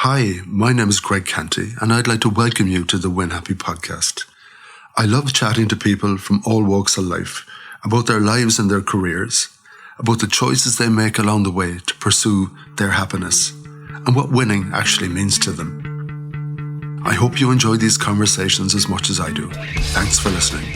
Hi, my name is Greg Canty, and I'd like to welcome you to the Win Happy podcast. I love chatting to people from all walks of life about their lives and their careers, about the choices they make along the way to pursue their happiness, and what winning actually means to them. I hope you enjoy these conversations as much as I do. Thanks for listening.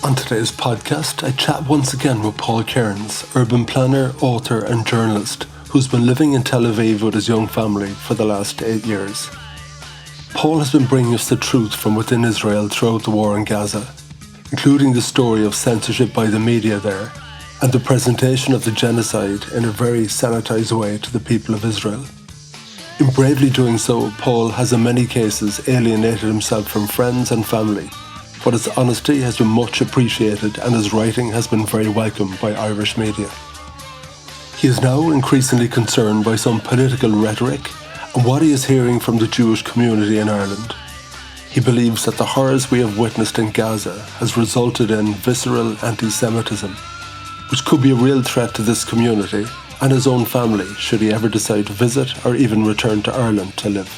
On today's podcast, I chat once again with Paul Kearns, urban planner, author and journalist, who's been living in Tel Aviv with his young family for the last 8 years. Paul has been bringing us the truth from within Israel throughout the war in Gaza, including the story of censorship by the media there, and the presentation of the genocide in a very sanitised way to the people of Israel. In bravely doing so, Paul has in many cases alienated himself from friends and family, but his honesty has been much appreciated and his writing has been very welcomed by Irish media. He is now increasingly concerned by some political rhetoric and what he is hearing from the Jewish community in Ireland. He believes that the horrors we have witnessed in Gaza has resulted in visceral antisemitism, which could be a real threat to this community and his own family should he ever decide to visit or even return to Ireland to live.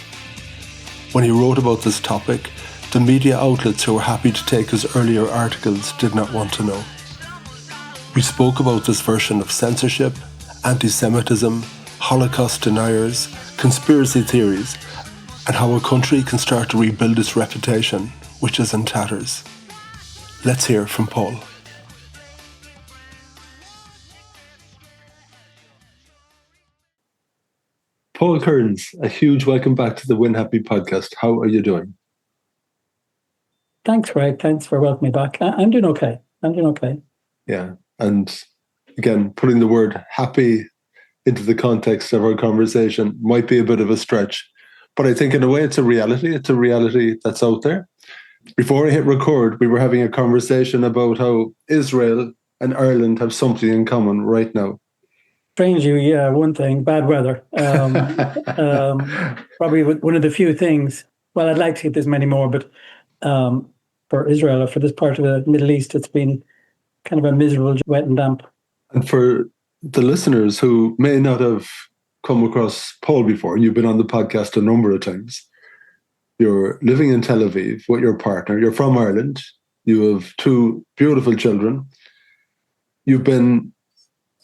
When he wrote about this topic, the media outlets who were happy to take his earlier articles did not want to know. We spoke about this version of censorship, anti-Semitism, Holocaust deniers, conspiracy theories, and how a country can start to rebuild its reputation, which is in tatters. Let's hear from Paul. Paul Kearns, a huge welcome back to the Win Happy podcast. How are you doing? Thanks, Greg. Thanks for welcoming me back. I'm doing okay. Yeah. And again, putting the word happy into the context of our conversation might be a bit of a stretch. But I think in a way it's a reality. It's a reality that's out there. Before I hit record, we were having a conversation about how Israel and Ireland have something in common right now. Strangely, yeah, one thing, bad weather. Probably one of the few things, well, I'd like to get this many more, but for Israel or for this part of the Middle East, it's been kind of a miserable wet and damp. And for the listeners who may not have come across Paul before, you've been on the podcast a number of times. You're living in Tel Aviv with your partner. You're from Ireland. You have 2 beautiful children. You've been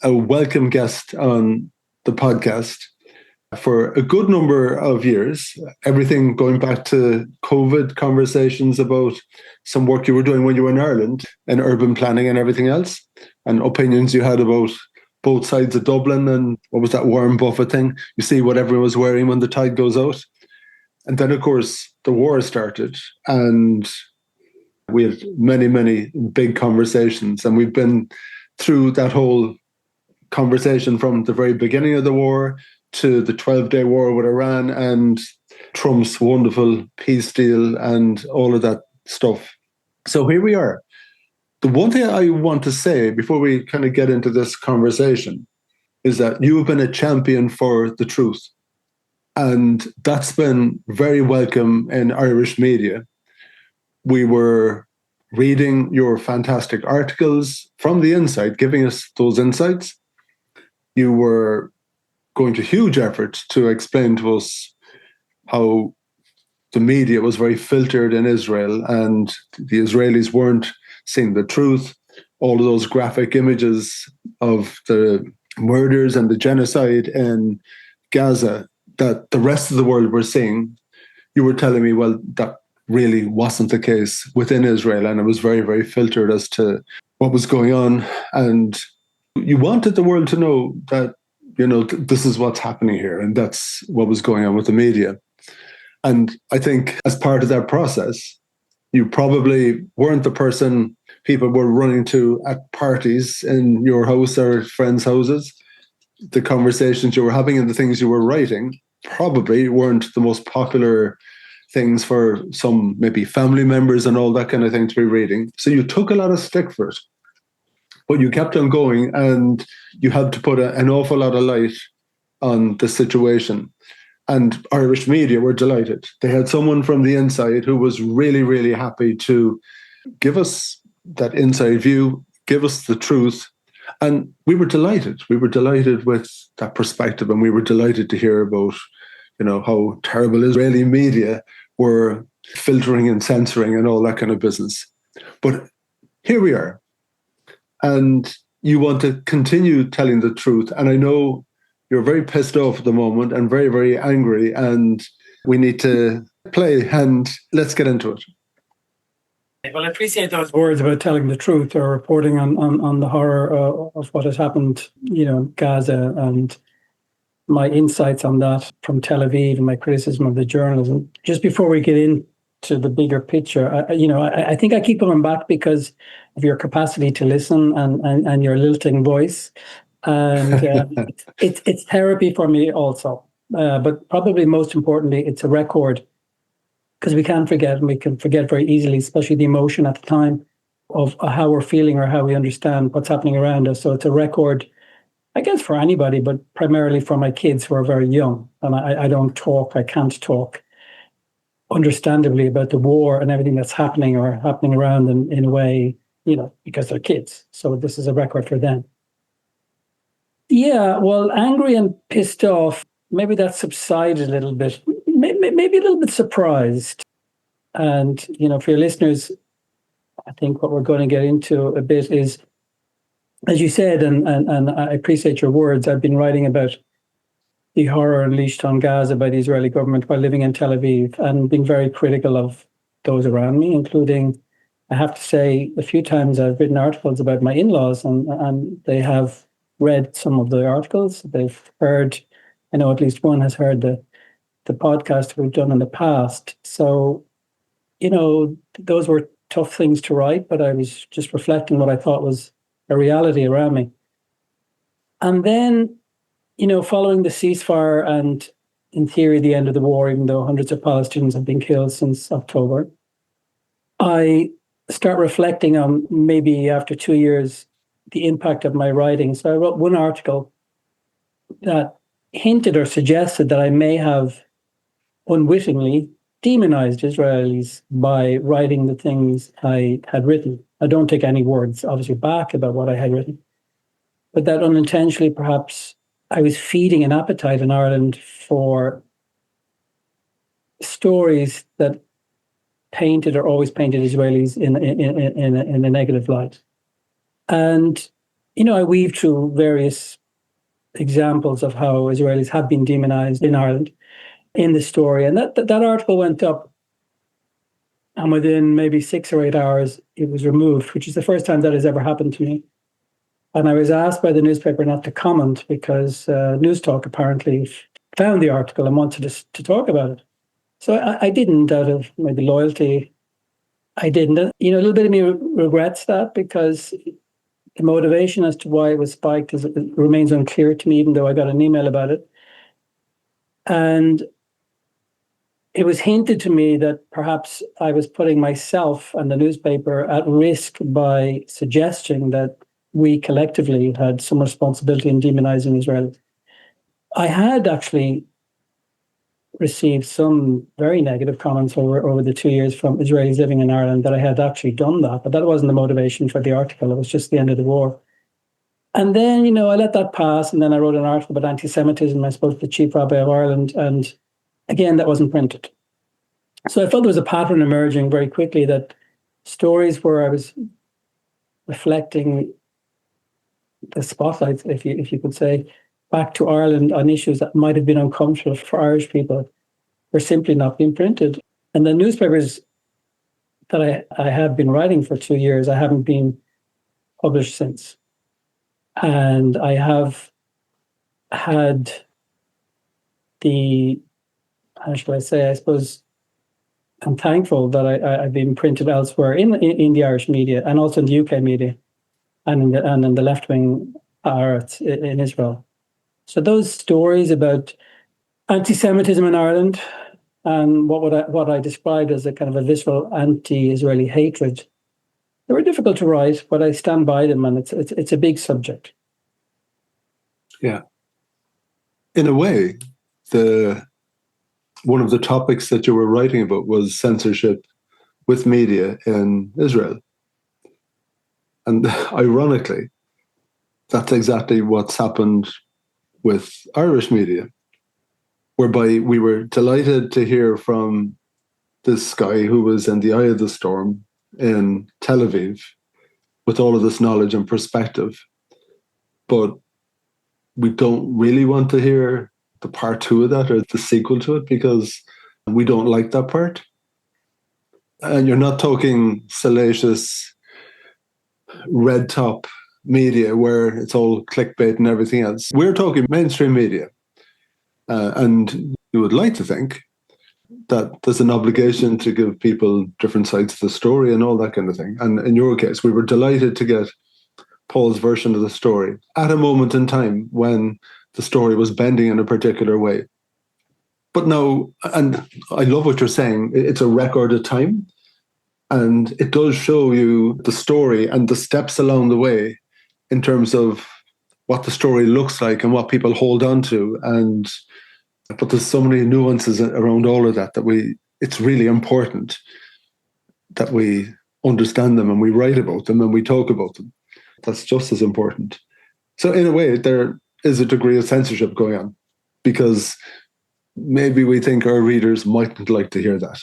a welcome guest on the podcast for a good number of years, everything going back to COVID conversations about some work you were doing when you were in Ireland and urban planning and everything else, and opinions you had about both sides of Dublin and what was that Warren Buffett thing? You see what everyone was wearing when the tide goes out. And then, of course, the war started and we had many, many big conversations, and we've been through that whole conversation from the very beginning of the war to the 12-day war with Iran and Trump's wonderful peace deal and all of that stuff. So here we are. The one thing I want to say before we kind of get into this conversation is that you have been a champion for the truth. And that's been very welcome in Irish media. We were reading your fantastic articles from the inside, giving us those insights. You were going to huge efforts to explain to us how the media was very filtered in Israel and the Israelis weren't seeing the truth. All of those graphic images of the murders and the genocide in Gaza that the rest of the world were seeing, you were telling me, well, that really wasn't the case within Israel, and it was very, very filtered as to what was going on. And you wanted the world to know that, you know, this is what's happening here, and that's what was going on with the media. And I think as part of that process, you probably weren't the person people were running to at parties in your house or friends' houses. The conversations you were having and the things you were writing probably weren't the most popular things for some maybe family members and all that kind of thing to be reading. So you took a lot of stick for it. But you kept on going and you had to put an awful lot of light on the situation. And Irish media were delighted. They had someone from the inside who was really, really happy to give us that inside view, give us the truth. And we were delighted. We were delighted with that perspective, and we were delighted to hear about, how terrible Israeli media were filtering and censoring and all that kind of business. But here we are. And you want to continue telling the truth. And I know you're very pissed off at the moment and very, very angry. And we need to play, and let's get into it. Well, I appreciate those words about telling the truth or reporting on the horror of what has happened, in Gaza, and my insights on that from Tel Aviv and my criticism of the journalism. Just before we get into the bigger picture, I think I keep coming back because of your capacity to listen and your lilting voice. And it's therapy for me also. But probably most importantly, it's a record, because we can forget, and we can forget very easily, especially the emotion at the time of how we're feeling or how we understand what's happening around us. So it's a record, I guess, for anybody, but primarily for my kids who are very young. And I don't talk, I can't talk understandably about the war and everything that's happening or happening around them in a way, because they're kids. So this is a record for them. Yeah, well, angry and pissed off, maybe that subsided a little bit. Maybe a little bit surprised. And, for your listeners, I think what we're going to get into a bit is, as you said, and I appreciate your words, I've been writing about the horror unleashed on Gaza by the Israeli government while living in Tel Aviv, and being very critical of those around me, including, I have to say, a few times I've written articles about my in-laws, and they have read some of the articles. They've heard, I know at least one has heard the podcast we've done in the past. So, those were tough things to write, but I was just reflecting what I thought was a reality around me. And then, following the ceasefire and, in theory, the end of the war, even though hundreds of Palestinians have been killed since October, I start reflecting on, maybe after 2 years, the impact of my writing. So I wrote one article that hinted or suggested that I may have unwittingly demonized Israelis by writing the things I had written. I don't take any words, obviously, back about what I had written, but that unintentionally, perhaps, I was feeding an appetite in Ireland for stories that painted or always painted Israelis in a negative light. And, I weave through various examples of how Israelis have been demonized in Ireland in the story. And that article went up, and within maybe 6 or 8 hours, it was removed, which is the first time that has ever happened to me. And I was asked by the newspaper not to comment because News Talk apparently found the article and wanted us to talk about it. So I didn't, out of maybe loyalty. I didn't. A little bit of me regrets that, because the motivation as to why it was spiked it remains unclear to me, even though I got an email about it. And it was hinted to me that perhaps I was putting myself and the newspaper at risk by suggesting that we collectively had some responsibility in demonizing Israel. I had actually received some very negative comments over the 2 years from Israelis living in Ireland that I had actually done that, but that wasn't the motivation for the article. It was just the end of the war. And then, I let that pass, and then I wrote an article about antisemitism. I spoke to the Chief Rabbi of Ireland, and again, that wasn't printed. So I felt there was a pattern emerging very quickly, that stories where I was reflecting the spotlight, if you could say, back to Ireland on issues that might have been uncomfortable for Irish people were simply not being printed. And the newspapers that I have been writing for 2 years, I haven't been published since. And I have had how shall I say, I suppose I'm thankful that I've been printed elsewhere in the Irish media, and also in the UK media, and in the left-wing Arats in Israel. So those stories about anti-Semitism in Ireland and what I described as a kind of a visceral anti-Israeli hatred, they were difficult to write, but I stand by them, and it's a big subject. Yeah. In a way, the one of the topics that you were writing about was censorship with media in Israel. And ironically, that's exactly what's happened with Irish media, whereby we were delighted to hear from this guy who was in the eye of the storm in Tel Aviv with all of this knowledge and perspective. But we don't really want to hear the part two of that or the sequel to it because we don't like that part. And you're not talking salacious red top media where it's all clickbait and everything else. We're talking mainstream media. And you would like to think that there's an obligation to give people different sides of the story and all that kind of thing. And in your case, we were delighted to get Paul's version of the story at a moment in time when the story was bending in a particular way. But no, and I love what you're saying, it's a record of time. And it does show you the story and the steps along the way in terms of what the story looks like and what people hold on to. But there's so many nuances around all of that it's really important that we understand them and we write about them and we talk about them. That's just as important. So in a way, there is a degree of censorship going on because maybe we think our readers mightn't like to hear that.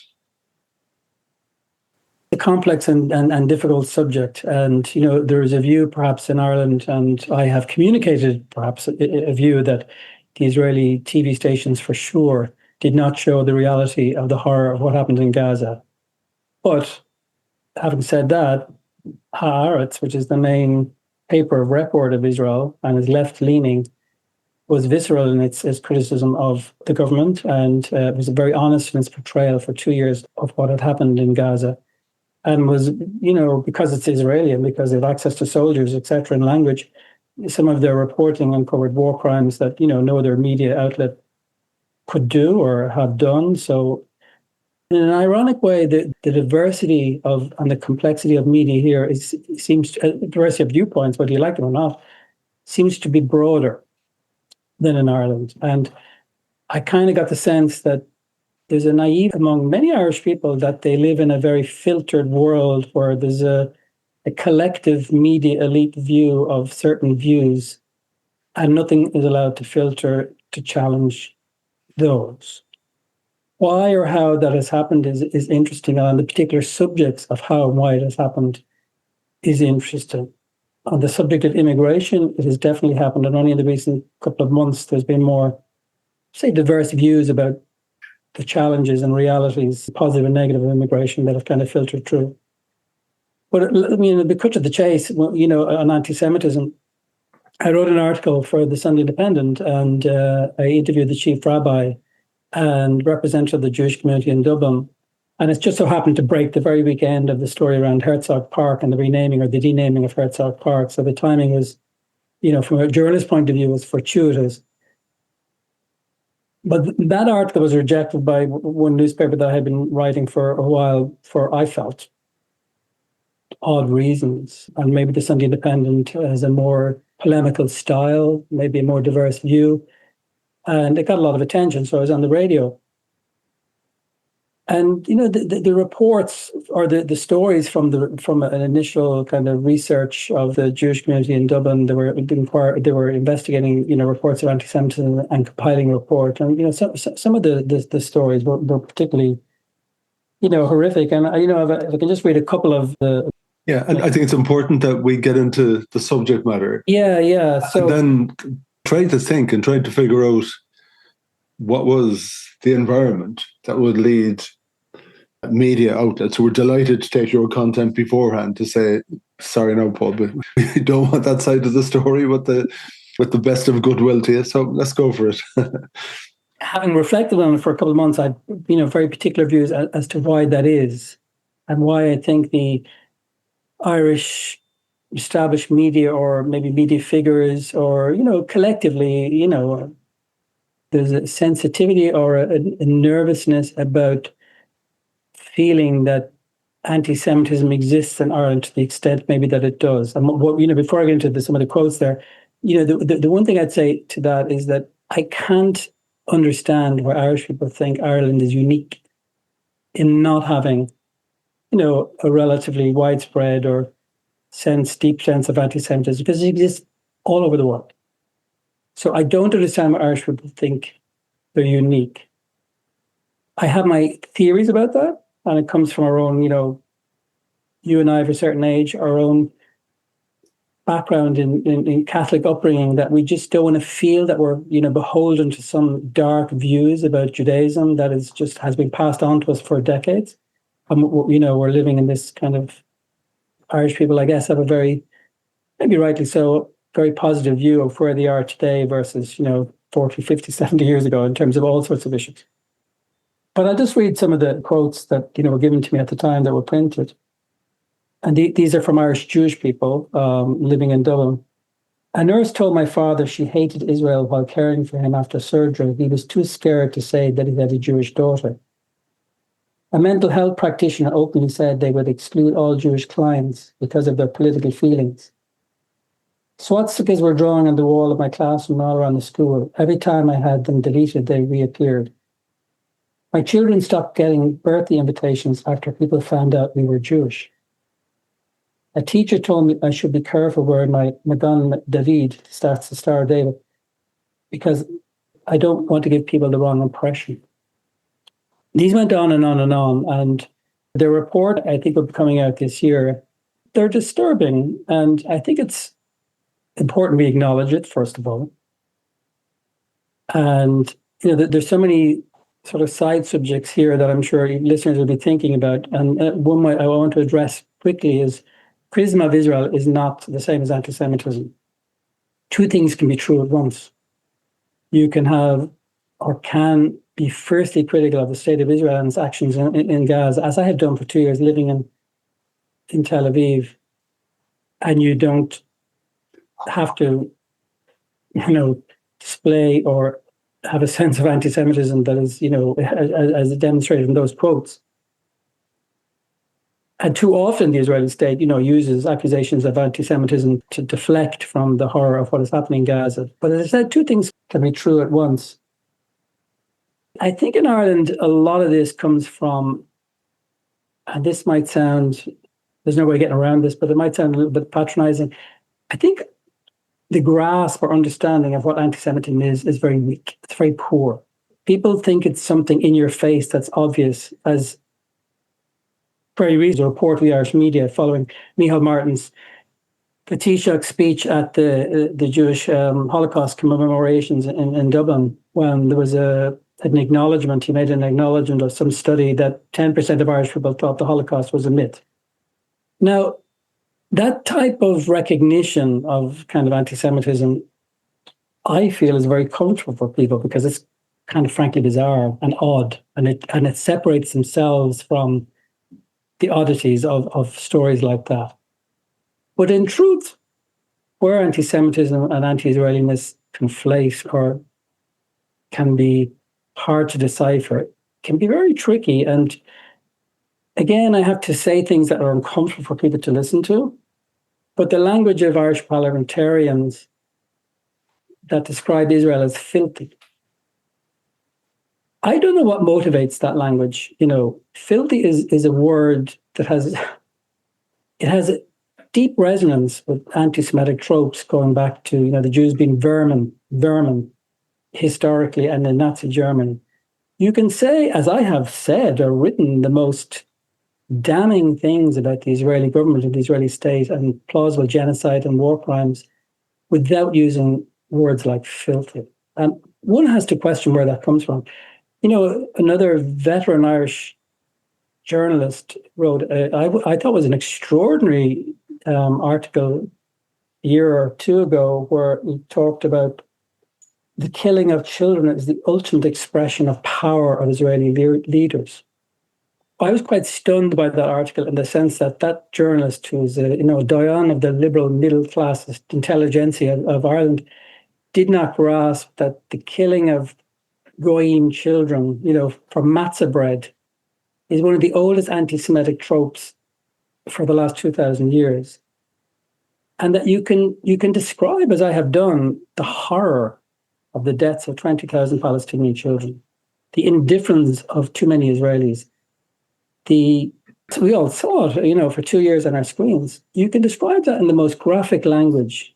A complex and difficult subject. And, there is a view perhaps in Ireland, and I have communicated perhaps a view that the Israeli TV stations for sure did not show the reality of the horror of what happened in Gaza. But having said that, Haaretz, which is the main paper of record of Israel and is left-leaning, was visceral in its criticism of the government, and it was very honest in its portrayal for 2 years of what had happened in Gaza. And was, because it's Israeli and because they have access to soldiers, etc., and language, some of their reporting uncovered war crimes that, no other media outlet could do or have done. So in an ironic way, the diversity and the complexity of media here diversity of viewpoints, whether you like them or not, seems to be broader than in Ireland. And I kind of got the sense that there's a naive among many Irish people that they live in a very filtered world where there's a collective media elite view of certain views, and nothing is allowed to filter to challenge those. Why or how that has happened is interesting, and the particular subjects of how and why it has happened is interesting. On the subject of immigration, it has definitely happened, and only in the recent couple of months there's been more, say, diverse views about the challenges and realities, positive and negative, of immigration that have kind of filtered through. But the cut to the chase, on antisemitism, I wrote an article for the Sunday Independent, and I interviewed the chief rabbi and representative of the Jewish community in Dublin. And it just so happened to break the very weekend of the story around Herzog Park and the renaming or the denaming of Herzog Park. So the timing was, from a journalist's point of view, was fortuitous. But that article was rejected by one newspaper that I had been writing for a while for, I felt, odd reasons. And maybe the Sunday Independent has a more polemical style, maybe a more diverse view. And it got a lot of attention, so I was on the radio. And, the reports or the stories from an initial kind of research of the Jewish community in Dublin, they were investigating, reports of anti-Semitism and compiling a report. And, some of the stories were particularly, horrific. And, if I can just read a couple of the... Yeah, and I think it's important that we get into the subject matter. Yeah. So and then try to think and try to figure out what was the environment that would lead media outlets who were delighted to take your content beforehand to say, sorry, no, Paul, but we don't want that side of the story with the best of goodwill to you. So let's go for it. Having reflected on it for a couple of months, I've very particular views as to why that is, and why I think the Irish established media, or maybe media figures, or collectively, there's a sensitivity or a nervousness about feeling that anti-Semitism exists in Ireland to the extent maybe that it does. And before I get into some of the quotes there, the one thing I'd say to that is that I can't understand why Irish people think Ireland is unique in not having, a relatively widespread or deep sense of anti-Semitism, because it exists all over the world. So I don't understand why Irish people think they're unique. I have my theories about that, and it comes from our own, you and I of a certain age, our own background in Catholic upbringing, that we just don't want to feel that we're, beholden to some dark views about Judaism that has been passed on to us for decades. And, we're living in this kind of, Irish people, I guess, have a very, maybe rightly so, very positive view of where they are today versus, 40, 50, 70 years ago in terms of all sorts of issues. But I'll just read some of the quotes that, were given to me at the time that were printed. And these are from Irish Jewish people living in Dublin. A nurse told my father she hated Israel while caring for him after surgery. He was too scared to say that he had a Jewish daughter. A mental health practitioner openly said they would exclude all Jewish clients because of their political feelings. Swastikas were drawn on the wall of my classroom all around the school. Every time I had them deleted, they reappeared. My children stopped getting birthday invitations after people found out we were Jewish. A teacher told me I should be careful wearing my Magan David, starts the Star of David, because I don't want to give people the wrong impression. These went on and on and on. And the report, I think, will be coming out this year. They're disturbing. And I think it's important we acknowledge it, first of all. And, there's so many sort of side subjects here that I'm sure listeners will be thinking about. And one way I want to address quickly is criticism of Israel is not the same as anti-Semitism. Two things can be true at once. You can have, or can be fiercely critical of the state of Israel and its actions in Gaza, as I have done for 2 years living in Tel Aviv, and you don't have to, display or have a sense of anti-Semitism that is, as demonstrated in those quotes. And too often the Israeli state, uses accusations of anti-Semitism to deflect from the horror of what is happening in Gaza. But as I said, two things can be true at once. I think in Ireland, a lot of this comes from, and this might sound, there's no way of getting around this, but it might sound a little bit patronizing. I think the grasp or understanding of what anti-Semitism is very weak. It's very poor. People think it's something in your face that's obvious, as very recent report of the Irish media following Micheál Martin's the Taoiseach speech at the Jewish Holocaust commemorations in Dublin, when there was an acknowledgement, he made an acknowledgement of some study that 10% of Irish people thought the Holocaust was a myth. Now, that type of recognition of kind of anti-Semitism, I feel, is very comfortable for people because it's kind of frankly bizarre and odd, and it separates themselves from the oddities of stories like that. But in truth, where anti-Semitism and anti-Israeliness conflate or can be hard to decipher, can be very tricky. And again, I have to say things that are uncomfortable for people to listen to. But the language of Irish parliamentarians that describe Israel as filthy, I don't know what motivates that language. Filthy is a word that has a deep resonance with anti-Semitic tropes going back to, the Jews being vermin historically, and in Nazi Germany. You can say, as I have said or written, the most damning things about the Israeli government and the Israeli state and plausible genocide and war crimes without using words like filthy. And one has to question where that comes from. Another veteran Irish journalist wrote, I thought was an extraordinary article a year or two ago, where he talked about the killing of children as the ultimate expression of power of Israeli leaders. I was quite stunned by that article in the sense that journalist, who's a doyen of the liberal middle class intelligentsia of Ireland, did not grasp that the killing of goyim children, for matzah bread, is one of the oldest anti-Semitic tropes for the last 2,000 years. And that you can describe, as I have done, the horror of the deaths of 20,000 Palestinian children, the indifference of too many Israelis, so we all saw it, for 2 years on our screens. You can describe that in the most graphic language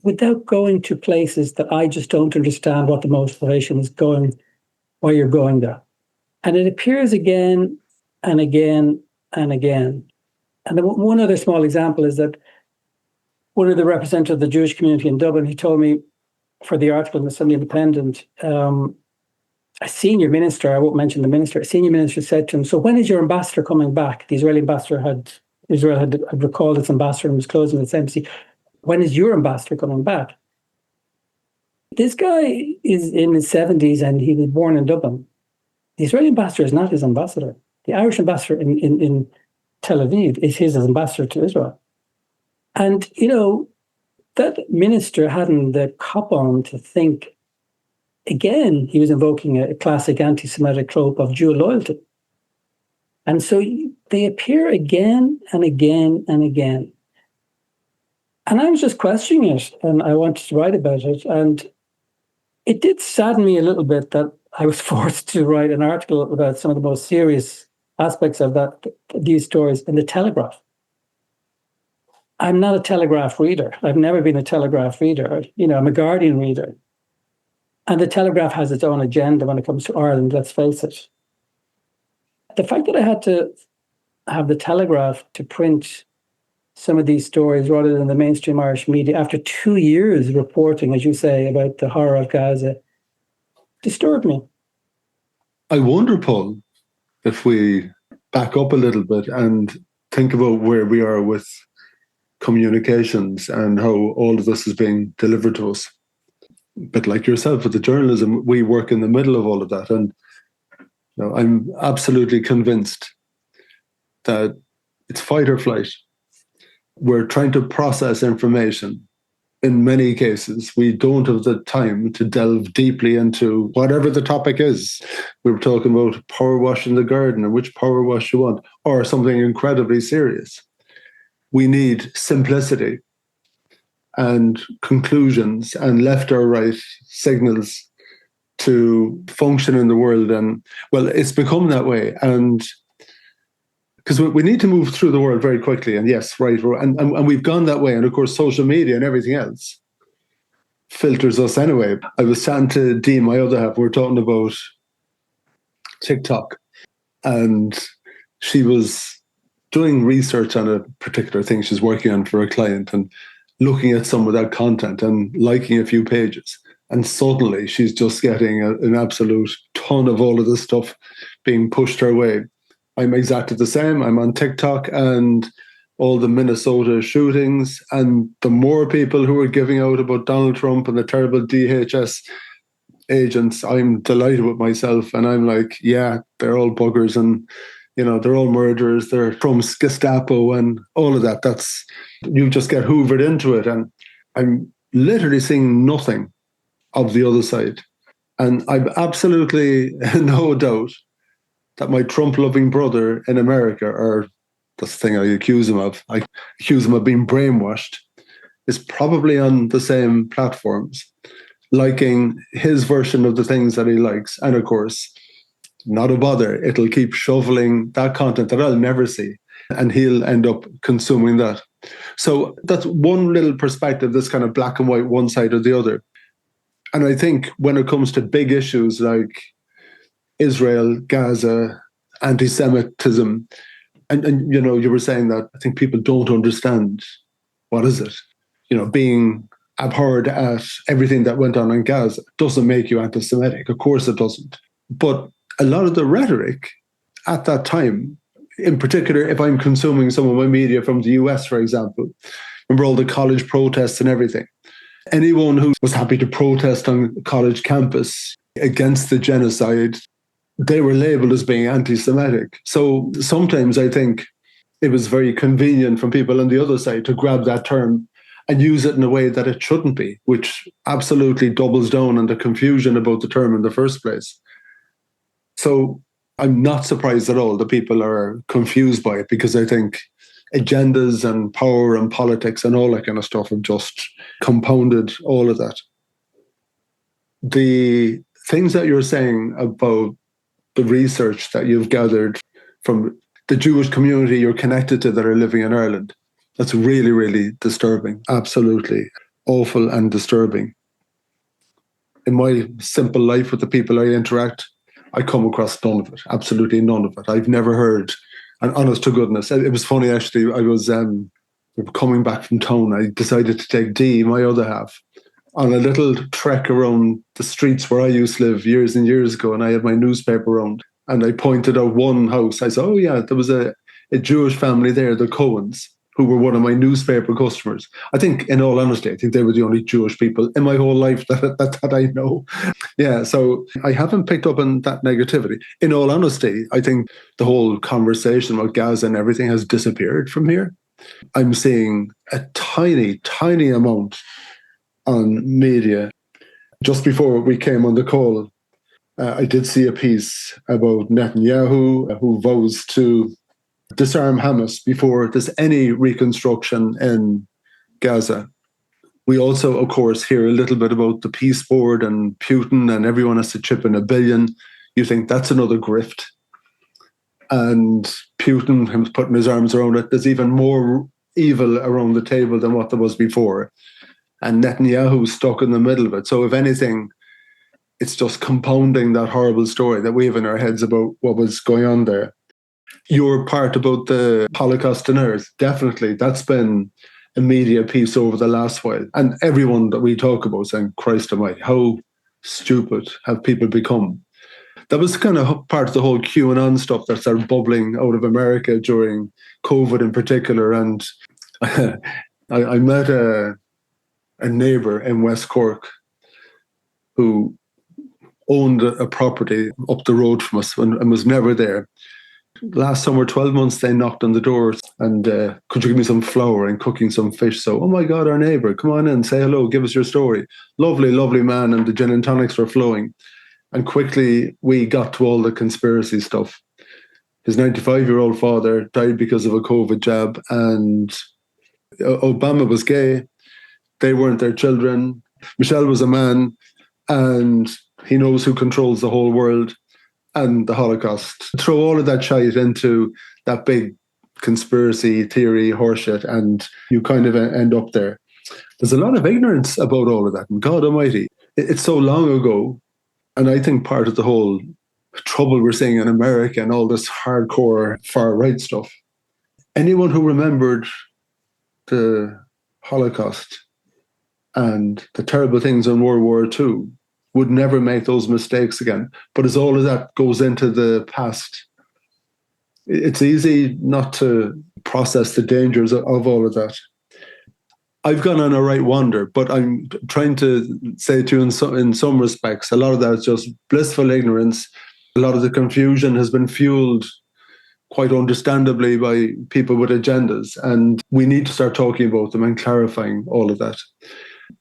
without going to places that I just don't understand what the motivation is why you're going there. And it appears again and again and again. And one other small example is that one of the representatives of the Jewish community in Dublin, he told me for the article in the Sunday Independent, a senior minister, I won't mention the minister, a senior minister said to him, so when is your ambassador coming back? The Israeli ambassador Israel had recalled its ambassador and was closing its embassy. When is your ambassador coming back? This guy is in his 70s and he was born in Dublin. The Israeli ambassador is not his ambassador. The Irish ambassador in Tel Aviv is his ambassador to Israel. And, that minister hadn't the cop on to think, again, he was invoking a classic anti-Semitic trope of Jew loyalty. And so they appear again and again and again. And I was just questioning it, and I wanted to write about it. And it did sadden me a little bit that I was forced to write an article about some of the most serious aspects of these stories in the Telegraph. I'm not a Telegraph reader. I've never been a Telegraph reader. I'm a Guardian reader. And the Telegraph has its own agenda when it comes to Ireland, let's face it. The fact that I had to have the Telegraph to print some of these stories rather than the mainstream Irish media after 2 years reporting, as you say, about the horror of Gaza, disturbed me. I wonder, Paul, if we back up a little bit and think about where we are with communications and how all of this is being delivered to us. But like yourself with the journalism, we work in the middle of all of that. And I'm absolutely convinced that it's fight or flight. We're trying to process information. In many cases, we don't have the time to delve deeply into whatever the topic is. We were talking about power wash in the garden and which power wash you want, or something incredibly serious. We need simplicity and conclusions and left or right signals to function in the world. And well, it's become that way. And because we need to move through the world very quickly. And yes, right. And we've gone that way. And of course, social media and everything else filters us anyway. I was chatting to Dee, my other half, we were talking about TikTok. And she was doing research on a particular thing she's working on for a client and looking at some of that content and liking a few pages. And suddenly she's just getting an absolute ton of all of this stuff being pushed her way. I'm exactly the same. I'm on TikTok and all the Minnesota shootings, and the more people who are giving out about Donald Trump and the terrible DHS agents, I'm delighted with myself. And I'm like, yeah, they're all buggers and, they're all murderers. They're from Gestapo and all of that. You just get hoovered into it. And I'm literally seeing nothing of the other side. And I've absolutely no doubt that my Trump-loving brother in America, or that's the thing I accuse him of being brainwashed, is probably on the same platforms, liking his version of the things that he likes. And of course, not a bother. It'll keep shoveling that content that I'll never see, and he'll end up consuming that. So that's one little perspective, this kind of black and white, one side or the other. And I think when it comes to big issues like Israel, Gaza, anti-Semitism, and you were saying that I think people don't understand what is it. Being abhorred at everything that went on in Gaza doesn't make you anti-Semitic. Of course it doesn't. But a lot of the rhetoric at that time, in particular, if I'm consuming some of my media from the US, for example, remember all the college protests and everything. Anyone who was happy to protest on college campus against the genocide, they were labeled as being anti-Semitic. So sometimes I think it was very convenient from people on the other side to grab that term and use it in a way that it shouldn't be, which absolutely doubles down on the confusion about the term in the first place. So I'm not surprised at all that people are confused by it, because I think agendas and power and politics and all that kind of stuff have just compounded all of that. the things that you're saying about the research that you've gathered from the Jewish community you're connected to that are living in Ireland, that's really, really disturbing. Absolutely awful and disturbing. In my simple life with the people I interact, I come across none of it, absolutely none of it. I've never heard, and honest to goodness, it was funny actually, I was coming back from town, I decided to take Dee, my other half, on a little trek around the streets where I used to live years and years ago, and I had my newspaper around, and I pointed out one house. I said, oh yeah, there was a Jewish family there, the Cohens, who were one of my newspaper customers. I think, in all honesty, I think they were the only Jewish people in my whole life that I know. Yeah, so I haven't picked up on that negativity. In all honesty, I think the whole conversation about Gaza and everything has disappeared from here. I'm seeing a tiny, tiny amount on media. Just before we came on the call, I did see a piece about Netanyahu, who vows to disarm Hamas before there's any reconstruction in Gaza. We also, of course, hear a little bit about the peace board and Putin and everyone has to chip in $1 billion. You think that's another grift. And Putin, him putting his arms around it, there's even more evil around the table than what there was before. And Netanyahu's stuck in the middle of it. So if anything, it's just compounding that horrible story that we have in our heads about what was going on there. Your part about the Holocaust deniers, definitely, that's been a media piece over the last while. And everyone that we talk about saying, Christ almighty, how stupid have people become? That was kind of part of the whole QAnon stuff that started bubbling out of America during COVID in particular. And I met a neighbour in West Cork who owned a property up the road from us and was never there. Last summer, 12 months, they knocked on the door and could you give me some flour and cooking some fish? So, oh my God, our neighbour, come on in, say hello, give us your story. Lovely, lovely man, and the gin and tonics were flowing. And quickly we got to all the conspiracy stuff. His 95-year-old father died because of a COVID jab, and Obama was gay. They weren't their children. Michelle was a man, and he knows who controls the whole world. And the Holocaust. Throw all of that shite into that big conspiracy theory horseshit, and you kind of end up there. There's a lot of ignorance about all of that, and God almighty, it's so long ago. And I think part of the whole trouble we're seeing in America and all this hardcore far-right stuff, anyone who remembered the Holocaust and the terrible things in World War II would never make those mistakes again. But as all of that goes into the past, it's easy not to process the dangers of all of that. I've gone on a right wander, but I'm trying to say to you in some respects, a lot of that is just blissful ignorance. A lot of the confusion has been fueled quite understandably by people with agendas, and we need to start talking about them and clarifying all of that.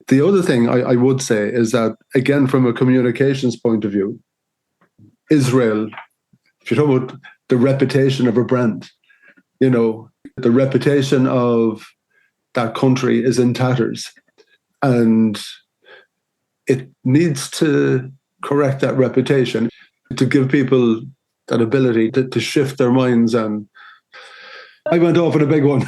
The other thing I would say is that, again, from a communications point of view, Israel, if you talk about the reputation of a brand, the reputation of that country is in tatters. And it needs to correct that reputation, to give people that ability to shift their minds. And I went off on a big one.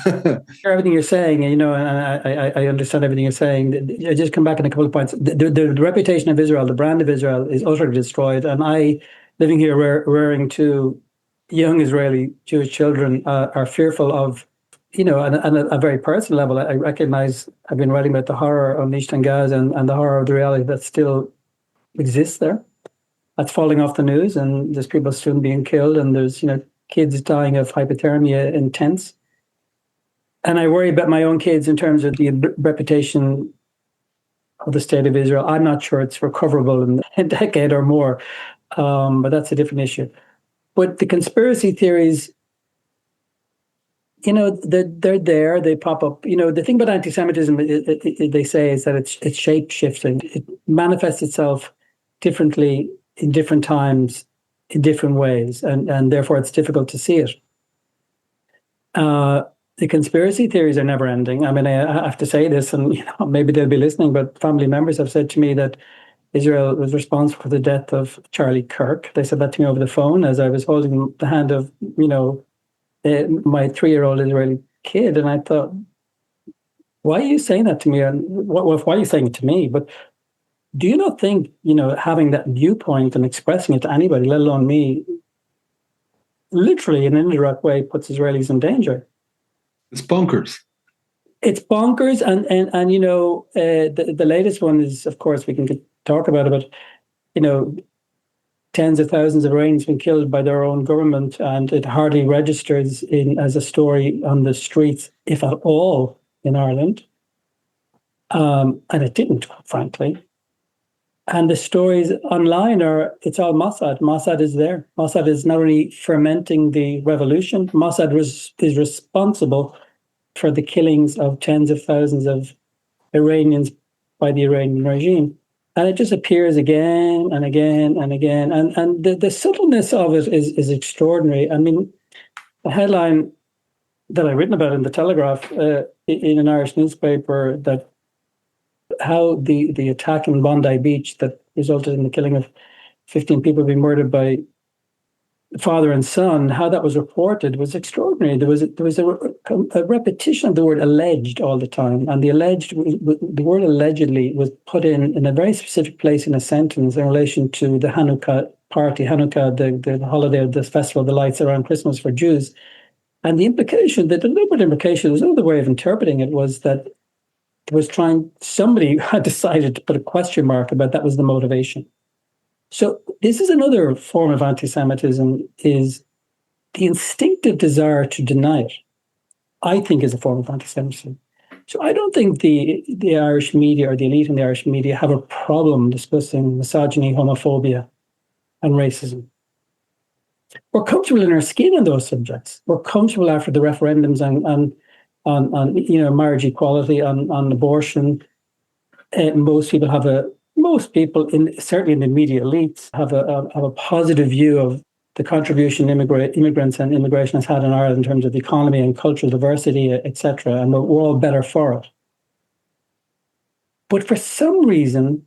Everything you're saying, and I understand everything you're saying. I just come back on a couple of points. The reputation of Israel, the brand of Israel, is utterly destroyed. And I, living here, rearing two young Israeli Jewish children, are fearful of, and a very personal level. I recognize I've been writing about the horror unleashed in Gaza and the horror of the reality that still exists there. That's falling off the news, and there's people still being killed, and there's kids dying of hypothermia in tents. And I worry about my own kids in terms of the reputation of the state of Israel. I'm not sure it's recoverable in a decade or more, but that's a different issue. But the conspiracy theories, they're there, they pop up. The thing about anti-Semitism, they say, is that it's shape-shifting. It manifests itself differently in different times, in different ways, and therefore it's difficult to see it. The conspiracy theories are never ending. I mean, I have to say this, and maybe they'll be listening, but family members have said to me that Israel was responsible for the death of Charlie Kirk. They said that to me over the phone as I was holding the hand of, my 3-year-old Israeli kid. And I thought, why are you saying that to me? And why are you saying it to me? But do you not think, having that viewpoint and expressing it to anybody, let alone me, literally in an indirect way puts Israelis in danger? It's bonkers. It's bonkers. And the latest one is, of course, we can talk about it, but, tens of thousands of Iranians been killed by their own government, and it hardly registers as a story on the streets, if at all, in Ireland. And it didn't, frankly. And the stories online it's all Mossad. Mossad is there. Mossad is not only fermenting the revolution, Mossad is responsible for the killings of tens of thousands of Iranians by the Iranian regime. And it just appears again and again and again. And the subtleness of it is extraordinary. I mean, the headline that I've written about in the Telegraph in an Irish newspaper, that how the attack in Bondi Beach that resulted in the killing of 15 people being murdered by father and son, how that was reported was extraordinary. There was a repetition of the word alleged all the time, and the word allegedly was put in a very specific place in a sentence in relation to the Hanukkah party, the holiday, the festival of the lights around Christmas for Jews. And the deliberate implication, there's another way of interpreting it, was that somebody had decided to put a question mark about that was the motivation. So this is another form of anti-Semitism, is the instinctive desire to deny it, I think, is a form of anti-Semitism. So I don't think the Irish media or the elite in the Irish media have a problem discussing misogyny, homophobia, and racism. We're comfortable in our skin on those subjects. We're comfortable after the referendums on marriage equality, on abortion. Most people, certainly in the media elites, have a positive view of the contribution immigrants and immigration has had in Ireland in terms of the economy and cultural diversity, etc. And we're all better for it. But for some reason,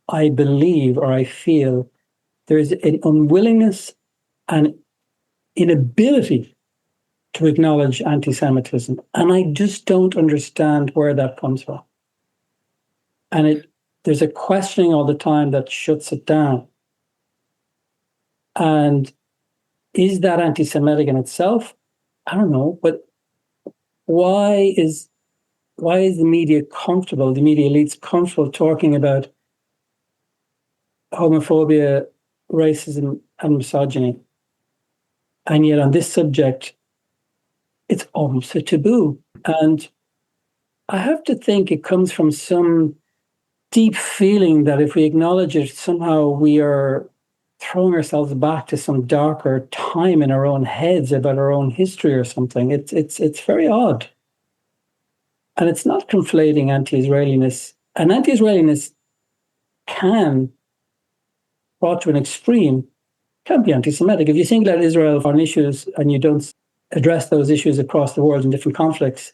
I believe, or I feel, there's an unwillingness and inability to acknowledge anti-Semitism. And I just don't understand where that comes from. And there's a questioning all the time that shuts it down. And is that anti-Semitic in itself? I don't know. But why is the media elites comfortable talking about homophobia, racism, and misogyny? And yet on this subject, it's almost a taboo. And I have to think it comes from some deep feeling that if we acknowledge it, somehow we are throwing ourselves back to some darker time in our own heads about our own history or something. It's very odd. And it's not conflating anti-Israeliness. And anti-Israeliness can, brought to an extreme, can be anti-Semitic. If you think that Israel on issues and you don't address those issues across the world in different conflicts,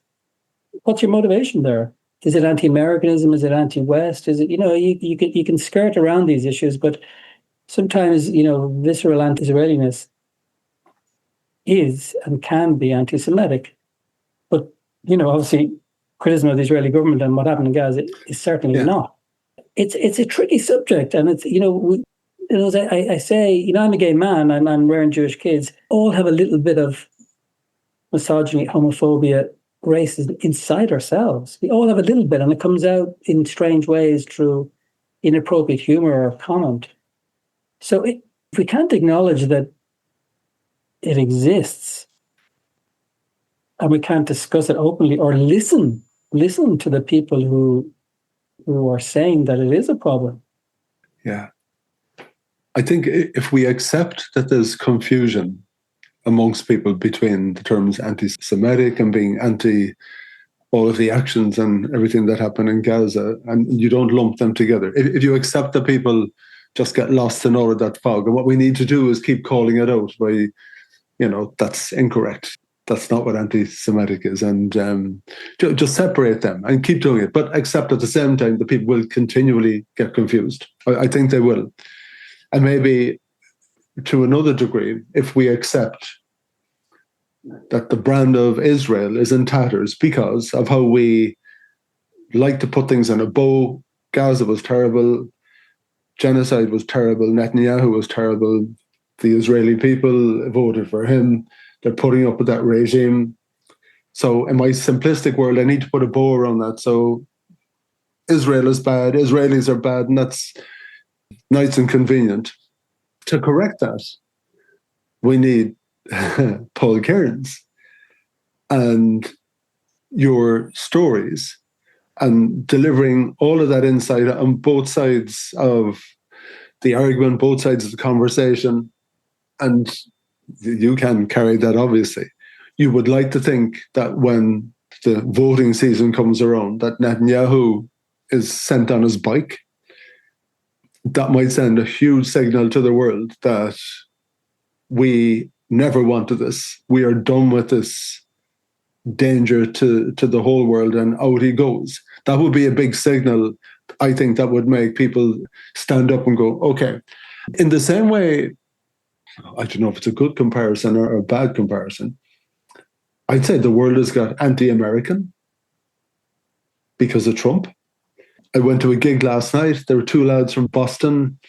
what's your motivation there? Is it anti-Americanism? Is it anti-West? Is it, you can skirt around these issues, but sometimes, visceral anti-Israeliness is and can be anti-Semitic. But, obviously, criticism of the Israeli government and what happened in Gaza is certainly not. It's a tricky subject, and it's, as I say, I'm a gay man, I'm wearing Jewish kids, all have a little bit of misogyny, homophobia, racism inside ourselves. We all have a little bit, and it comes out in strange ways through inappropriate humor or comment. So if we can't acknowledge that it exists, and we can't discuss it openly or listen to the people who are saying that it is a problem. Yeah. I think if we accept that there's confusion amongst people between the terms anti-Semitic and being anti all of the actions and everything that happened in Gaza, and you don't lump them together. If you accept that people just get lost in all of that fog, and what we need to do is keep calling it out by, that's incorrect. That's not what anti-Semitic is. And just separate them and keep doing it. But accept at the same time that people will continually get confused. I think they will. And maybe to another degree, if we accept that the brand of Israel is in tatters because of how we like to put things in a bow. Gaza was terrible. Genocide was terrible. Netanyahu was terrible. The Israeli people voted for him. They're putting up with that regime. So in my simplistic world, I need to put a bow around that. So Israel is bad. Israelis are bad. And that's nice and convenient. To correct that, we need Paul Kearns and your stories and delivering all of that insight on both sides of the argument, both sides of the conversation. And you can carry that, obviously. You would like to think that when the voting season comes around, that Netanyahu is sent on his bike. That might send a huge signal to the world that we never wanted this. We are done with this danger to the whole world, and out he goes. That would be a big signal. I think that would make people stand up and go, okay. In the same way, I don't know if it's a good comparison or a bad comparison. I'd say the world has got anti-American because of Trump. I went to a gig last night. There were two lads from Boston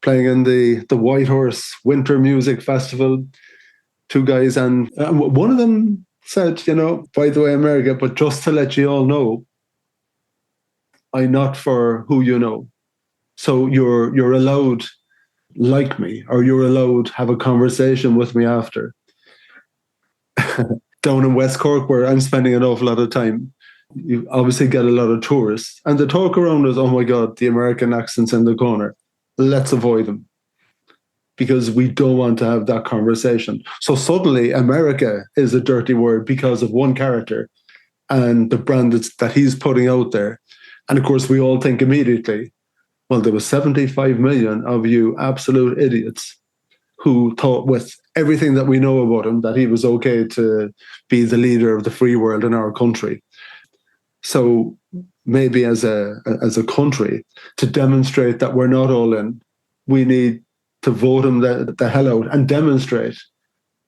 playing in the White Horse Winter Music Festival. Two guys, and one of them said, by the way, America, but just to let you all know, I'm not for who you know. So you're allowed like me, or you're allowed have a conversation with me after. Down in West Cork, where I'm spending an awful lot of time, you obviously get a lot of tourists. And the talk around is, oh my God, the American accent's in the corner. Let's avoid them. Because we don't want to have that conversation. So suddenly America is a dirty word because of one character and the brand that he's putting out there. And of course, we all think immediately, well, there was 75 million of you absolute idiots who thought with everything that we know about him that he was okay to be the leader of the free world in our country. So maybe as a country, to demonstrate that we're not all in, we need to vote him the hell out and demonstrate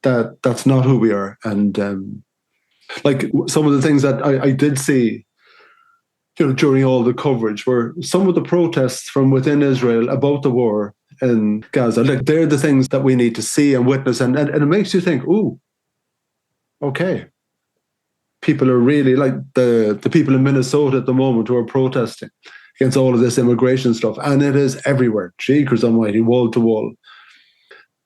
that that's not who we are. And like some of the things that I did see, during all the coverage were some of the protests from within Israel about the war in Gaza. Like they're the things that we need to see and witness, and it makes you think, ooh, okay. People are really like the people in Minnesota at the moment who are protesting against all of this immigration stuff. And it is everywhere. Jeekers almighty, wall to wall.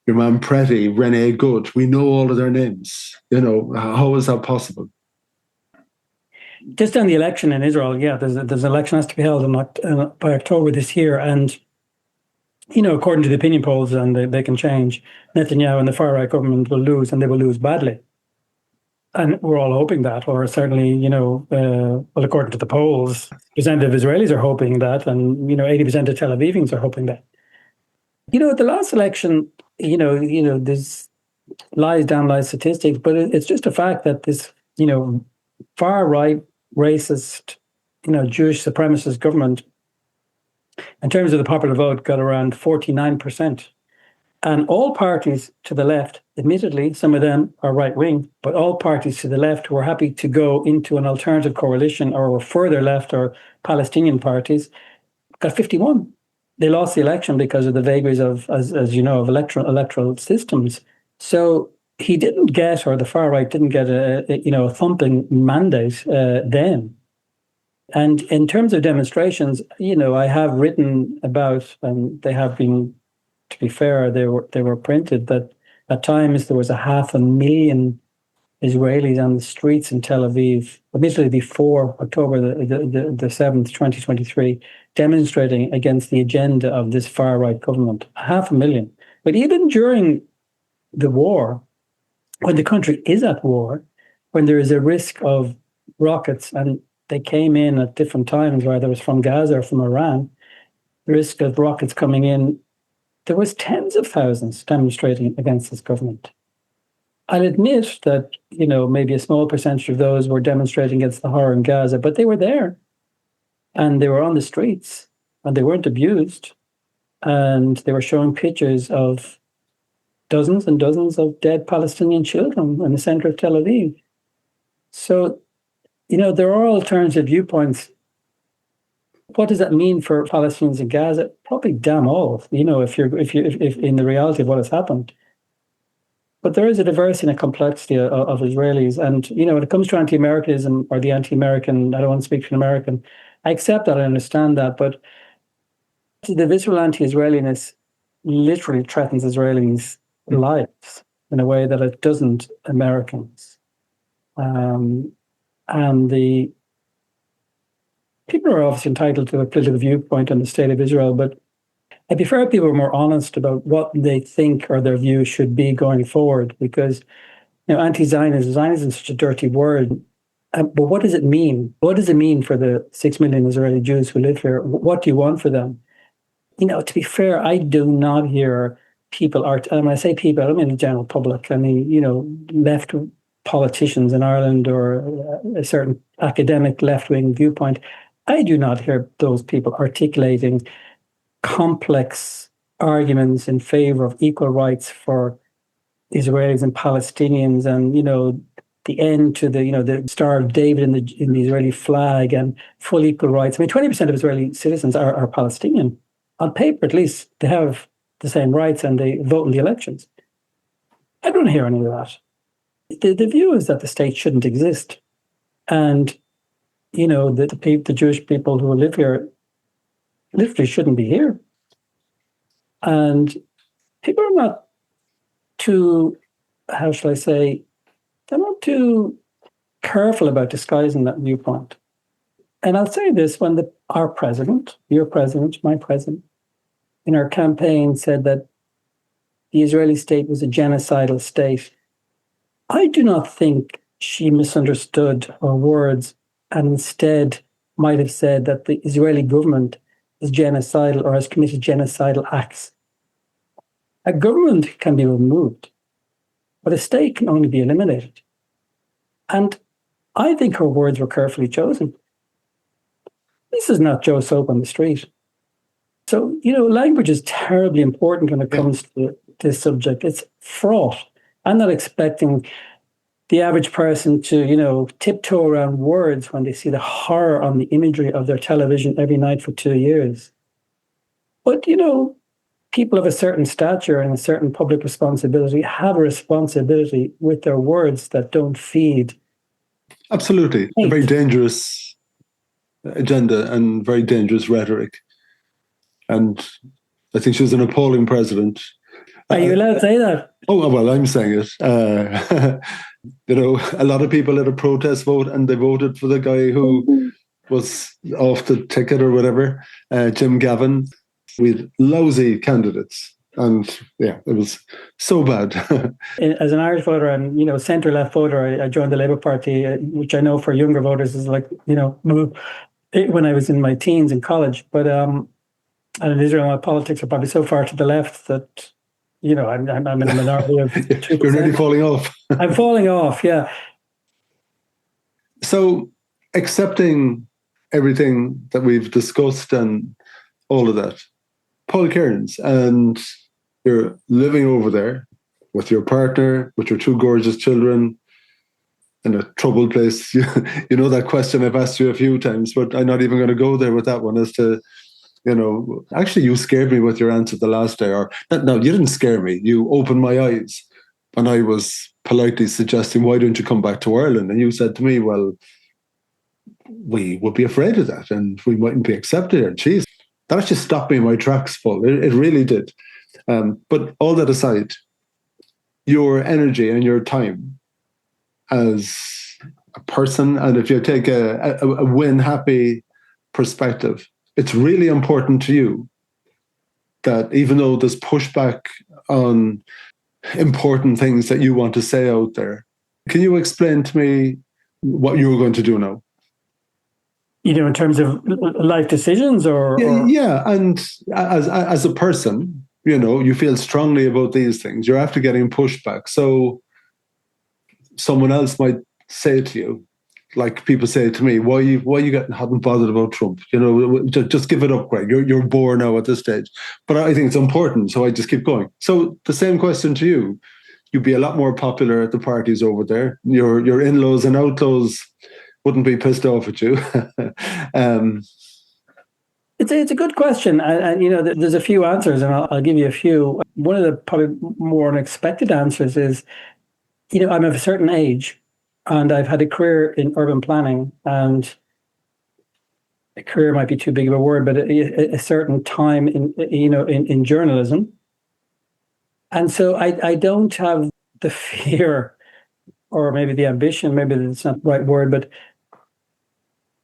Your man Pretty, Renee Good, we know all of their names. How is that possible? Just on the election in Israel, yeah, there's an election has to be held by October this year. And, according to the opinion polls, and they can change, Netanyahu and the far-right government will lose, and they will lose badly. And we're all hoping that, or certainly, well, according to the polls, percent of Israelis are hoping that, and 80% of Tel Avivians are hoping that. At the last election, there's lies statistics, but it's just a fact that this, far right, racist, Jewish supremacist government, in terms of the popular vote, got around 49%. And all parties to the left, admittedly, some of them are right-wing, but all parties to the left who are happy to go into an alternative coalition or were further left or Palestinian parties, got 51. They lost the election because of the vagaries of, as you know, of electoral systems. So he didn't get, or the far right didn't get a thumping mandate then. And in terms of demonstrations, I have written about, and they have been, to be fair, they were printed, that at times there was 500,000 Israelis on the streets in Tel Aviv, admittedly before October the 7th, 2023, demonstrating against the agenda of this far-right government. 500,000. But even during the war, when the country is at war, when there is a risk of rockets, and they came in at different times, whether it was from Gaza or from Iran, the risk of rockets coming in, there was tens of thousands demonstrating against this government. I'll admit that, maybe a small percentage of those were demonstrating against the horror in Gaza, but they were there and they were on the streets and they weren't abused. And they were showing pictures of dozens and dozens of dead Palestinian children in the center of Tel Aviv. So, there are alternative viewpoints. What does that mean for Palestinians in Gaza? Probably damn all, if in the reality of what has happened. But there is a diversity and a complexity of Israelis. And, when it comes to anti-Americanism or the anti-American, I don't want to speak for an American, I accept that, I understand that. But the visceral anti-Israeliness literally threatens Israelis' lives in a way that it doesn't Americans. And the people are obviously entitled to a political viewpoint on the state of Israel, but I prefer people are more honest about what they think or their view should be going forward, because anti-Zionism, Zionism is such a dirty word. But what does it mean? What does it mean for the 6 million Israeli Jews who live here? What do you want for them? To be fair, I do not hear people, and when I say people, I don't mean the general public. I mean, left politicians in Ireland or a certain academic left-wing viewpoint. I do not hear those people articulating complex arguments in favor of equal rights for Israelis and Palestinians, and the end to the Star of David in the Israeli flag and full equal rights. I mean, 20% of Israeli citizens are Palestinian. On paper, at least, they have the same rights and they vote in the elections. I don't hear any of that. The view is that the state shouldn't exist, and the Jewish people who live here literally shouldn't be here. And people are not too, how shall I say, they're not too careful about disguising that viewpoint. And I'll say this, when our president, your president, my president, in our campaign said that the Israeli state was a genocidal state, I do not think she misunderstood her words and instead might have said that the Israeli government is genocidal or has committed genocidal acts. A government can be removed, but a state can only be eliminated. And I think her words were carefully chosen. This is not Joe Soap on the street. So, language is terribly important when it comes to this subject. It's fraught. I'm not expecting the average person to, tiptoe around words when they see the horror on the imagery of their television every night for 2 years. But, people of a certain stature and a certain public responsibility have a responsibility with their words that don't feed. Absolutely. A very dangerous agenda and very dangerous rhetoric. And I think she was an appalling president. Are you allowed to say that? Oh, well, I'm saying it. A lot of people had a protest vote and they voted for the guy who was off the ticket or whatever, Jim Gavin, with lousy candidates. And it was so bad. As an Irish voter and, centre-left voter, I joined the Labour Party, which I know for younger voters is like, when I was in my teens in college. But and in Israel, my politics are probably so far to the left that, I'm in a minority of 2%. You're nearly falling off. I'm falling off, yeah. So accepting everything that we've discussed and all of that, Paul Kearns, and you're living over there with your partner, with your 2 gorgeous children, in a troubled place. You know that question I've asked you a few times, but I'm not even going to go there with that one as to, actually you scared me with your answer the last day. No, you didn't scare me. You opened my eyes. And I was politely suggesting, why don't you come back to Ireland? And you said to me, well, we would be afraid of that and we mightn't be accepted here. Jeez, that actually stopped me in my tracks, Paul. It really did. But all that aside, your energy and your time as a person, and if you take a win-happy perspective, it's really important to you that even though there's pushback on important things that you want to say out there, can you explain to me what you're going to do now? In terms of life decisions or? Yeah, and as a person, you feel strongly about these things. You're after getting pushback. So someone else might say to you, like people say to me, why you hadn't bothered about Trump? Just give it up, Greg. You're bored now at this stage. But I think it's important, so I just keep going. So the same question to you. You'd be a lot more popular at the parties over there. Your in-laws and outlaws wouldn't be pissed off at you. It's a good question. And there's a few answers, and I'll give you a few. One of the probably more unexpected answers is, I'm of a certain age, and I've had a career in urban planning, and a career might be too big of a word, but a certain time in journalism. And so I don't have the fear, or maybe the ambition, maybe that's not the right word, but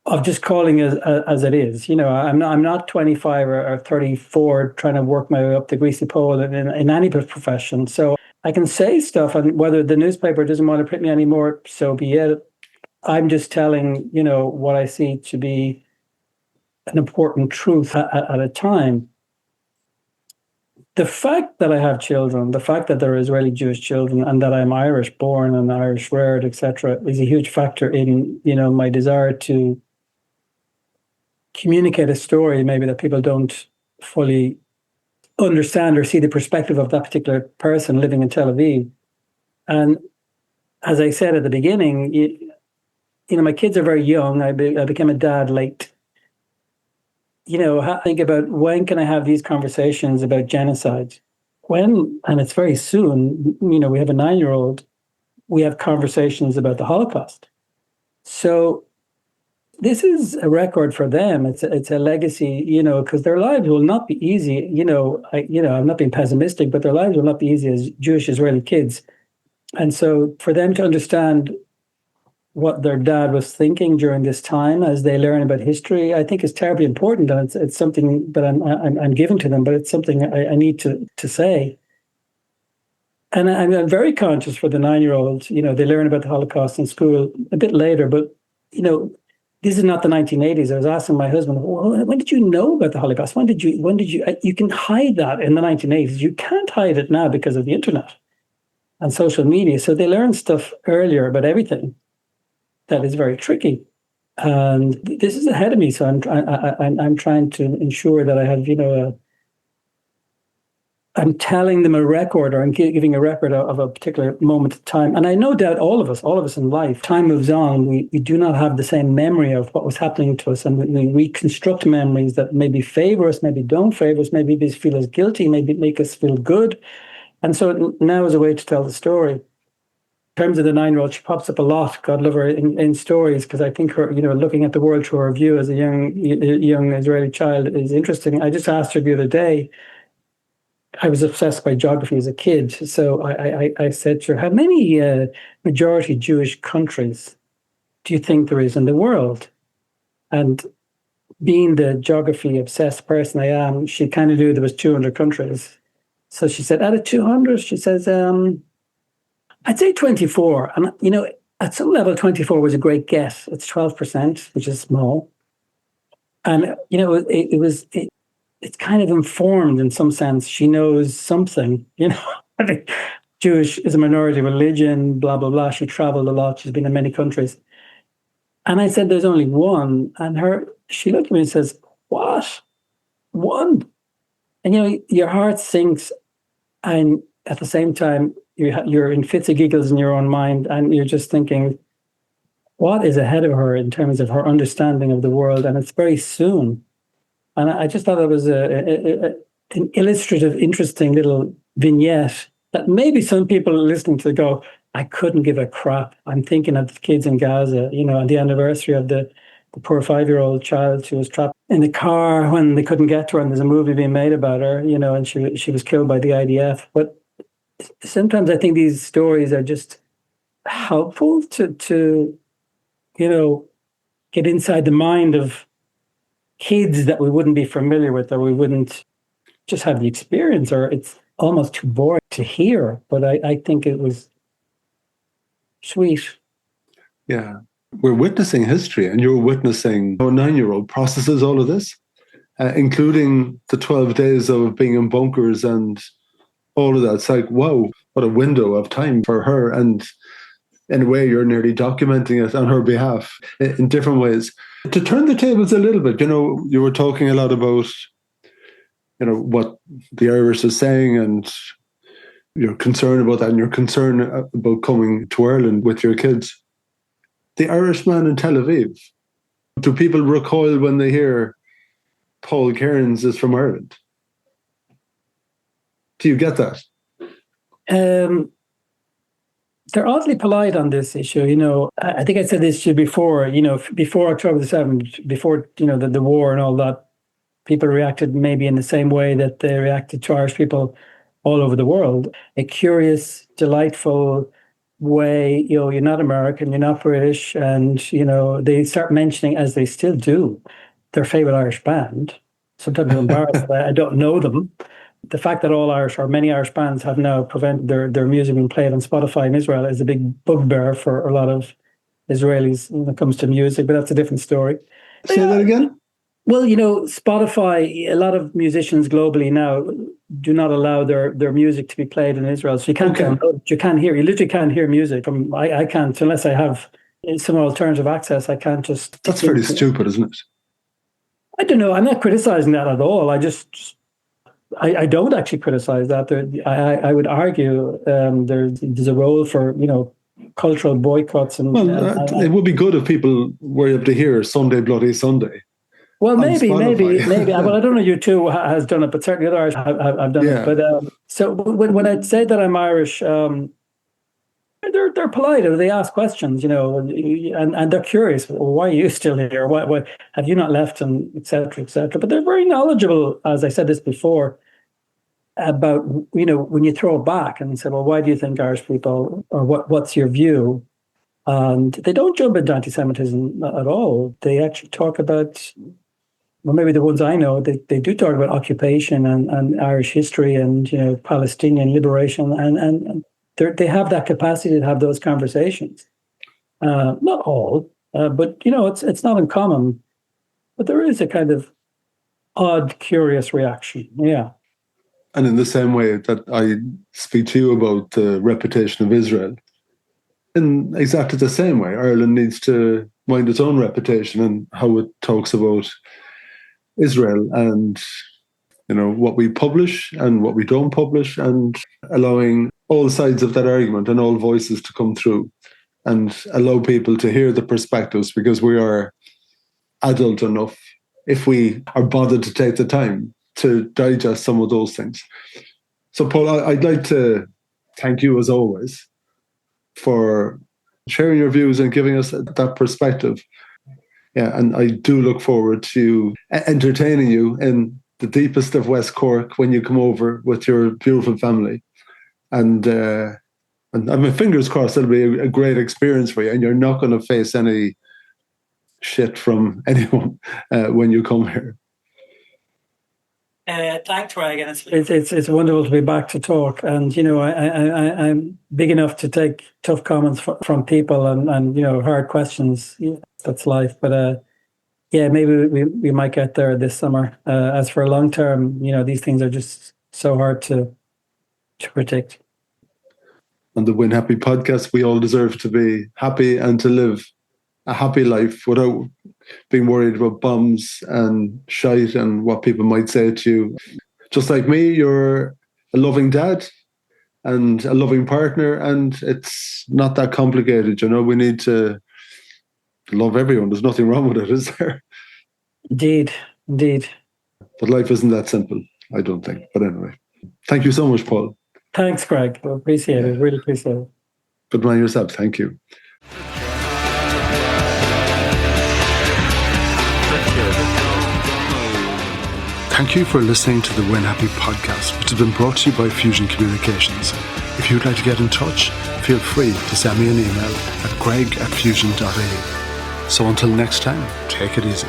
of just calling it as it is. I'm not 25 or 34 trying to work my way up the greasy pole in any profession. So I can say stuff, and whether the newspaper doesn't want to print me anymore, so be it. I'm just telling, what I see to be an important truth at a time. The fact that I have children, the fact that they're Israeli Jewish children, and that I'm Irish born and Irish reared, etc., is a huge factor in, my desire to communicate a story maybe that people don't fully understand or see the perspective of that particular person living in Tel Aviv. And as I said at the beginning, my kids are very young. I became a dad late. Think about, when can I have these conversations about genocide? When, and it's very soon, we have a 9-year-old, we have conversations about the Holocaust. So this is a record for them. It's a legacy, because their lives will not be easy. I'm not being pessimistic, but their lives will not be easy as Jewish Israeli kids. And so for them to understand what their dad was thinking during this time as they learn about history, I think is terribly important. And it's something that I'm giving to them, but it's something I need to say. And I'm very conscious for the 9-year-old, they learn about the Holocaust in school a bit later, but, this is not the 1980s. I was asking my husband, well, when did you know about the Holocaust? When did you can hide that in the 1980s. You can't hide it now because of the internet and social media. So they learn stuff earlier about everything that is very tricky. And this is ahead of me. So I'm trying to ensure that I have, I'm telling them a record, or I'm giving a record of a particular moment of time. And I no doubt all of us in life, time moves on. We do not have the same memory of what was happening to us. And we reconstruct memories that maybe favor us, maybe don't favor us, maybe they feel us guilty, maybe make us feel good. And so now is a way to tell the story. In terms of the 9-year-old, she pops up a lot, God love her, in stories, because I think her, looking at the world through her view as a young Israeli child is interesting. I just asked her the other day, I was obsessed by geography as a kid. So I said to her, how many majority Jewish countries do you think there is in the world? And being the geography obsessed person I am, she kind of knew there was 200 countries. So she said, out of 200, she says, I'd say 24. And, at some level, 24 was a great guess. It's 12%, which is small. And, it's kind of informed in some sense. She knows something, I think Jewish is a minority religion, blah, blah, blah. She traveled a lot. She's been in many countries. And I said, there's only one. And she looked at me and says, what? One? And, your heart sinks. And at the same time, you're in fits of giggles in your own mind. And you're just thinking, what is ahead of her in terms of her understanding of the world? And it's very soon. And I just thought it was an illustrative, interesting little vignette that maybe some people listening to go, I couldn't give a crap. I'm thinking of the kids in Gaza, on the anniversary of the poor 5-year-old child who was trapped in the car when they couldn't get to her, and there's a movie being made about her, and she was killed by the IDF. But sometimes I think these stories are just helpful to get inside the mind of kids that we wouldn't be familiar with, or we wouldn't just have the experience, or it's almost too boring to hear. But I think it was sweet. Yeah. We're witnessing history, and you're witnessing how a 9-year-old processes all of this, including the 12 days of being in bunkers and all of that. It's like, wow, what a window of time for her. And in a way, you're nearly documenting it on her behalf in different ways. To turn the tables a little bit, you were talking a lot about, what the Irish is saying, and you're concerned about that, and you're concerned about coming to Ireland with your kids. The Irishman in Tel Aviv, do people recoil when they hear Paul Kearns is from Ireland? Do you get that? They're oddly polite on this issue. I think I said this to you before, before October the 7th, before, the war and all that, people reacted maybe in the same way that they reacted to Irish people all over the world. A curious, delightful way, you're not American, you're not British, and, they start mentioning, as they still do, their favorite Irish band. Sometimes I'm embarrassed that I don't know them. The fact that all Irish or many Irish bands have now prevented their music being played on Spotify in Israel is a big bugbear for a lot of Israelis when it comes to music, but that's a different story. Say that again? Well, Spotify, a lot of musicians globally now do not allow their music to be played in Israel. So you can't download it. You can't hear. You literally can't hear music. I can't, unless I have some alternative access, I can't just... That's pretty stupid, isn't it? I don't know. I'm not criticizing that at all. I don't actually criticize that. I would argue there's a role for, cultural boycotts. And it would be good if people were able to hear Sunday Bloody Sunday. Well, maybe. Well, I don't know you two has done it, but certainly other Irish have done it. But so when I say that I'm Irish, they're polite. They ask questions, and they're curious. Well, why are you still here? Why have you not left? And et cetera, et cetera. But they're very knowledgeable, as I said this before, about, when you throw it back and say, well, why do you think Irish people, or what's your view? And they don't jump into anti-Semitism at all. They actually talk about, well, maybe the ones I know, they do talk about occupation and Irish history and, Palestinian liberation, and they have that capacity to have those conversations. Not all, but it's not uncommon. But there is a kind of odd, curious reaction. Yeah. And in the same way that I speak to you about the reputation of Israel, in exactly the same way, Ireland needs to mind its own reputation and how it talks about Israel and, what we publish and what we don't publish, and allowing all sides of that argument and all voices to come through and allow people to hear the perspectives, because we are adult enough, if we are bothered to take the time to digest some of those things. So, Paul, I'd like to thank you, as always, for sharing your views and giving us that perspective. Yeah, and I do look forward to entertaining you in the deepest of West Cork when you come over with your beautiful family. And my fingers crossed it'll be a great experience for you, and you're not going to face any shit from anyone when you come here. Thanks, Greg. And it's wonderful to be back to talk. And I'm big enough to take tough comments from people and hard questions. Yeah, that's life. But maybe we might get there this summer. As for long term, these things are just so hard to predict. On the Win Happy podcast, we all deserve to be happy and to live a happy life without being worried about bombs and shite and what people might say to you. Just like me, you're a loving dad and a loving partner, and it's not that complicated. We need to love everyone. There's nothing wrong with it, is there? Indeed. But life isn't that simple, I don't think. But anyway, thank you so much, Paul. Thanks, Greg. I appreciate it. Really appreciate it. Good man yourself. Thank you. Thank you for listening to the Win Happy podcast, which has been brought to you by Fusion Communications. If you'd like to get in touch, feel free to send me an email at greg@fusion.ie. So until next time, take it easy.